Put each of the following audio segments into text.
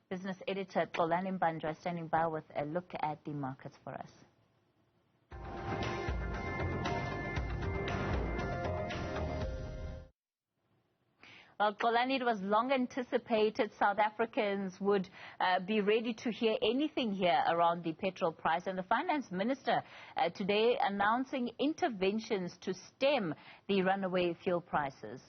Business editor Xolani Mbanjwa standing by with a look at the markets for us. Well, Xolani, it was long anticipated South Africans would be ready to hear anything here around the petrol price. And the finance minister today announcing interventions to stem the runaway fuel prices.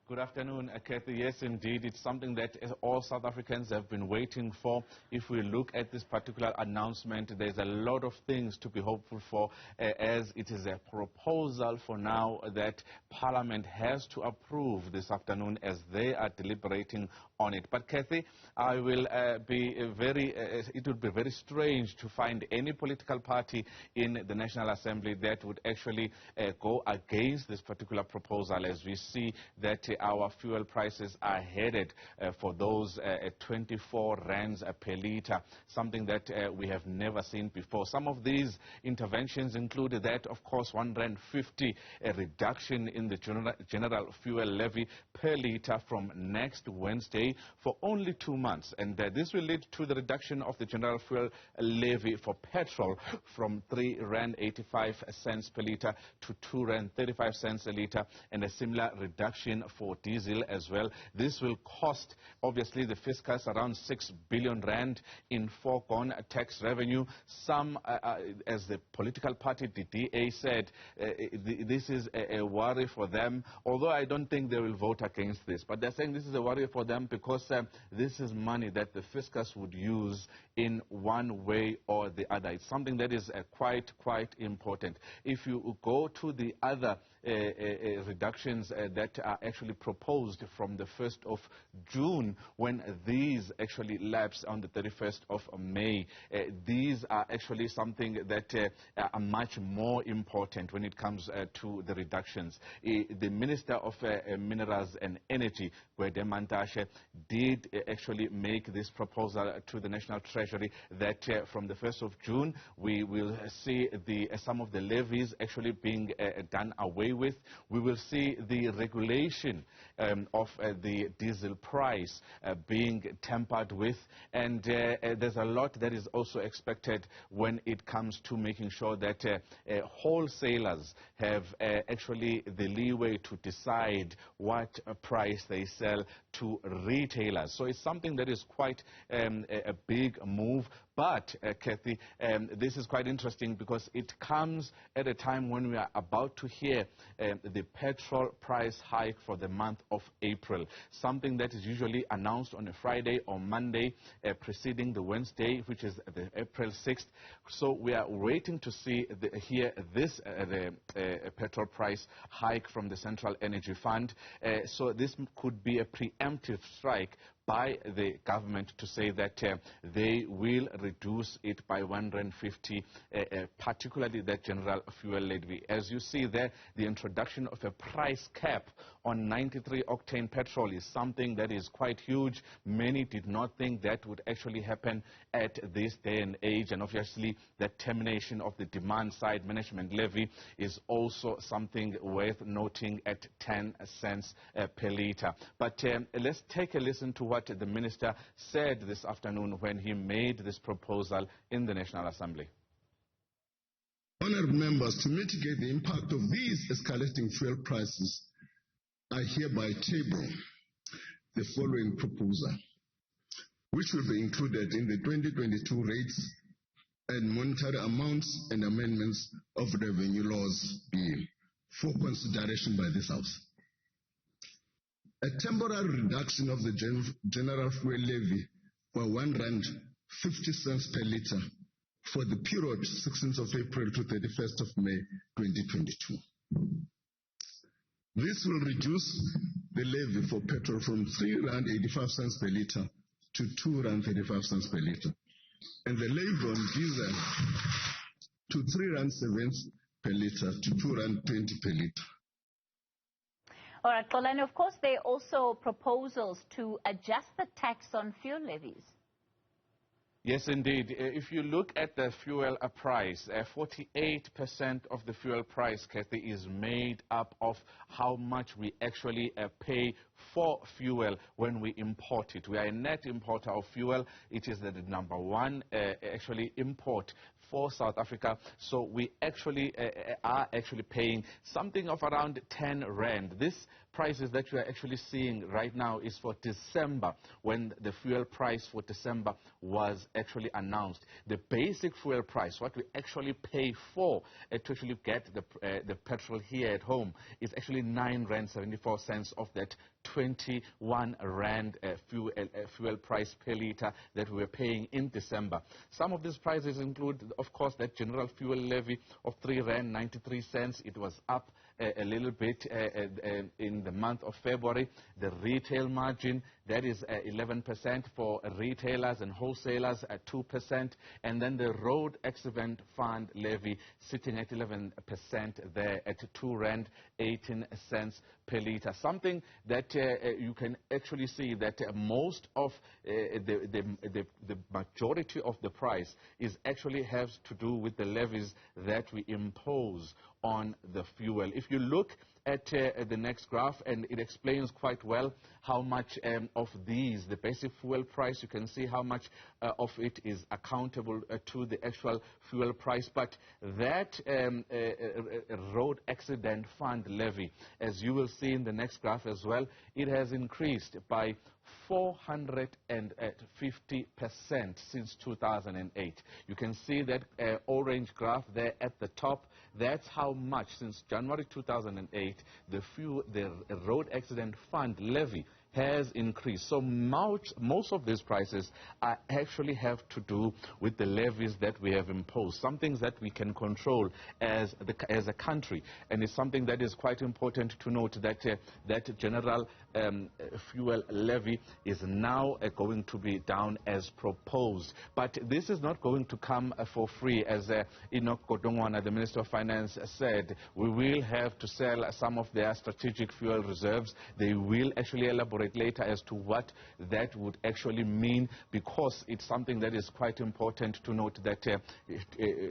Good afternoon, Kathy. Yes, indeed, it's something that all South Africans have been waiting for. If we look at this particular announcement, there's a lot of things to be hopeful for, as it is a proposal for now that Parliament has to approve this afternoon as they are deliberating on it. But Kathy, it would be very strange to find any political party in the National Assembly that would actually go against this particular proposal, as we see that our fuel prices are headed for those 24 rands per litre, something that we have never seen before. Some of these interventions include that, of course, 150 a reduction in the general fuel levy per litre from next Wednesday for only 2 months. And this will lead to the reduction of the general fuel levy for petrol from 3 rand 85 cents per litre to 2 rand 35 cents a litre, and a similar reduction for diesel as well. This will cost, obviously, the fiscus around 6 billion rand in foregone tax revenue. Some, as the political party, the DA, said, this is a worry for them, although I don't think they will vote against this. But they're saying this is a worry for them because this is money that the fiscus would use in one way or the other. It's something that is quite important. If you go to the other reductions that are actually proposed from the 1st of June, when these actually lapse on the 31st of May, these are actually something that are much more important when it comes to the reductions. The Minister of Minerals and Energy, Godongwana, did actually make this proposal to the National Treasury that from the 1st of June, we will see some of the levies actually being done away with. We will see the regulation of the diesel price being tampered with, and there's a lot that is also expected when it comes to making sure that wholesalers have actually the leeway to decide what price they sell to retailers. So it's something that is quite a big move. But, Kathy, this is quite interesting because it comes at a time when we are about to hear the petrol price hike for the month of April, something that is usually announced on a Friday or Monday preceding the Wednesday, which is the April 6th. So we are waiting to hear this petrol price hike from the Central Energy Fund. So this could be a preemptive strike by the government to say that they will reduce it by 150, particularly that general fuel levy. As you see there, the introduction of a price cap on 93-octane petrol is something that is quite huge. Many did not think that would actually happen at this day and age, and obviously the termination of the demand-side management levy is also something worth noting at 10 cents per litre. But let's take a listen to what the minister said this afternoon when he made this proposal in the National Assembly. Honourable members, to mitigate the impact of these escalating fuel prices, I hereby table the following proposal, which will be included in the 2022 rates and monetary amounts and amendments of revenue laws bill for consideration by this House. A temporary reduction of the general fuel levy by 1 rand 50 cents per litre for the period 16th of April to 31st of May 2022. This will reduce the levy for petrol from 3 rand 85 cents per litre to 2 rand 35 cents per litre, and the levy on diesel to 3 rand 7 per litre to 2 rand 20 per litre. All right, Xolani, of course, there are also proposals to adjust the tax on fuel levies. Yes, indeed. If you look at the fuel price, 48% of the fuel price, Kathy, is made up of how much we actually pay for fuel when we import it. We are a net importer of fuel. It is the number one actually import for South Africa. So we actually are actually paying something of around 10 rand. This prices that you are actually seeing right now is for December, when the fuel price for December was actually announced. The basic fuel price, what we actually pay for to actually get the petrol here at home, is actually 9 rand 74 cents of that 21 rand fuel price per litre that we were paying in December. Some of these prices include, of course, that general fuel levy of 3 rand 93 cents. It was up a little bit in the month of February. The retail margin, that is 11% for retailers and wholesalers at 2%. And then the road accident fund levy sitting at 11% there at 2 rand 18 cents per litre. Something that you can actually see that most of the majority of the price is actually has to do with the levies that we impose on the fuel. If you look at the next graph, and it explains quite well how much of these, the basic fuel price, you can see how much of it is accountable to the actual fuel price. But that road accident fund levy, as you will see in the next graph as well, it has increased by 450% since 2008. You can see that orange graph there at the top. That's how much since January 2008 the road accident fund levy has increased. So most of these prices actually have to do with the levies that we have imposed, some things that we can control as a country. And it's something that is quite important to note, that that general fuel levy is now going to be down as proposed. But this is not going to come for free. As Enoch Godongwana, the Minister of Finance, said, we will have to sell some of their strategic fuel reserves. They will actually elaborate later as to what that would actually mean, because it's something that is quite important to note, that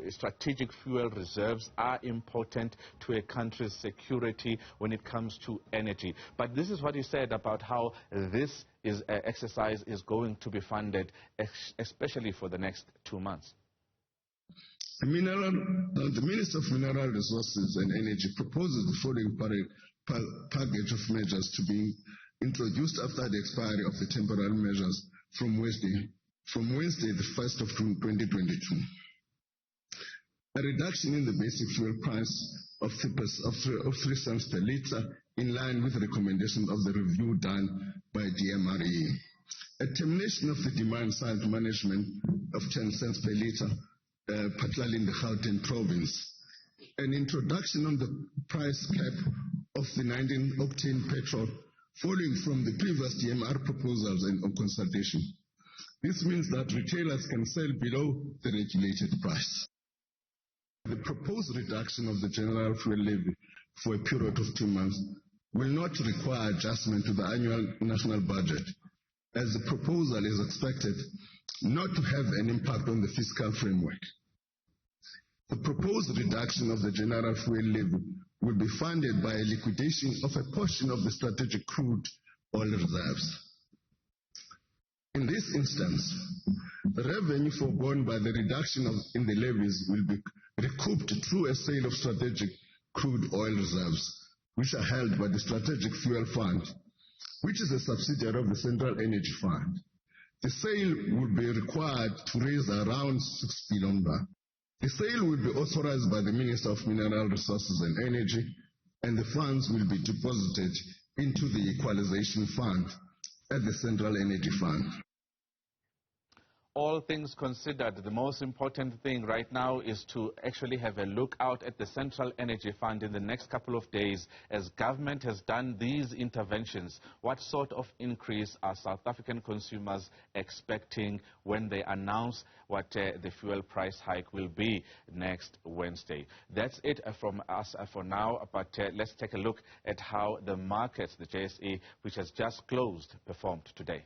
strategic fuel reserves are important to a country's security when it comes to energy. But this is what he said about how this exercise is going to be funded, especially for the next 2 months. The Minister of Mineral Resources and Energy proposes the following package of measures to be introduced after the expiry of the temporary measures from Wednesday, the 1st of June 2022. A reduction in the basic fuel price of 3 cents per litre, in line with the recommendations of the review done by DMRE. A termination of the demand-side management of 10 cents per litre, particularly in the Gauteng province. An introduction on the price cap of the 19-octane petrol, following from the previous DMR proposals and on consultation. This means that retailers can sell below the regulated price. The proposed reduction of the general fuel levy for a period of 2 months will not require adjustment to the annual national budget, as the proposal is expected not to have an impact on the fiscal framework. The proposed reduction of the general fuel levy will be funded by a liquidation of a portion of the strategic crude oil reserves. In this instance, the revenue foregone by the reduction in the levies will be recouped through a sale of strategic crude oil reserves, which are held by the Strategic Fuel Fund, which is a subsidiary of the Central Energy Fund. The sale will be required to raise around 6 billion rand. The sale will be authorized by the Minister of Mineral Resources and Energy, and the funds will be deposited into the Equalization Fund at the Central Energy Fund. All things considered, the most important thing right now is to actually have a look out at the Central Energy Fund in the next couple of days, as government has done these interventions. What sort of increase are South African consumers expecting when they announce what the fuel price hike will be next Wednesday? That's it from us for now, but let's take a look at how the markets, the JSE, which has just closed, performed today.